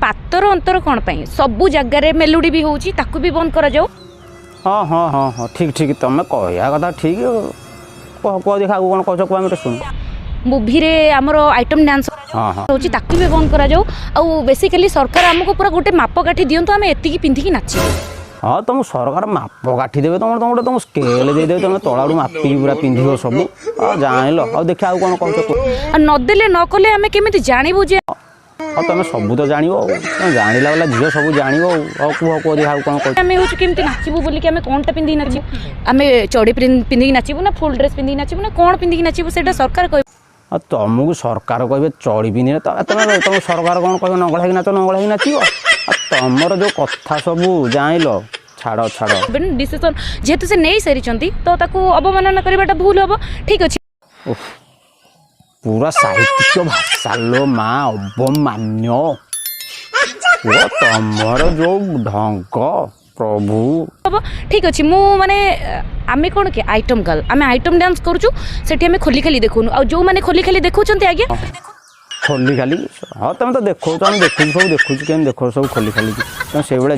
पातर अंतर कौन पाई सबू जगार मेलोडी भी होची ताकू भी बंद करा जाओ। हाँ हाँ हाँ हाँ ठीक ठीक तुम कह कथा ठीक कह कह देखा आगे कौन कह आम शुण मूवी रे हमर आइटम डांस हाँ हाँ होची ताकू भी बंद करा जाओ। आ बेसिकली सरकार हमको पूरा गोटे मापकाठी दियंतु आमे एतिकी पिंधिकी नाची। हाँ तुम सरकार माप काठी देवे तुम तुम तुम स्केल देदेवे तुम तलाड़ू मापिकी पूरा पिंधिब सब जान आ देखिए आउ कौन कह नदेले न कले आमे केमिति जानिबु जे हाँ तुम सब तो जान जाना वाला झील सब जान कह कह देखा कौन कह आमे होची केमिति नाचिबु बोली कि आमे कोनटा पिंधि नाचिबु आमे चौड़ी पिंधिकी नाचिबु ना फुल ड्रेस पिंधिकी नाचिबु ना कोन पिंधिकी नाचिबु सेटा सरकार कह तुमको सरकार कहे चढ़ी पिंधि तुम तुम सरकार कौन कह नंगला नाच नंगला नाच तुमर जो कथा सब जान छाड़ छाड़ डिसीजन जेहेतु से नहीं सारी तो ताकू अवमानना करवाटा भूल हम ठीक अच्छे। पूरा साहित्य भाषा लो माँ अवमान्य तुमर जो ढंग प्रभु ठीक अच्छे मु माने आमे कौन कि आइटम गर्ल आमे आइटम डांस करूँ से आमे खोली खाली देखुनु आ जो मैंने खोली खाली देखुं आज्ञा खोली खाली हाँ तुम तो देखो देखु सब देखु केम देख सब खोली खाली तुम से झील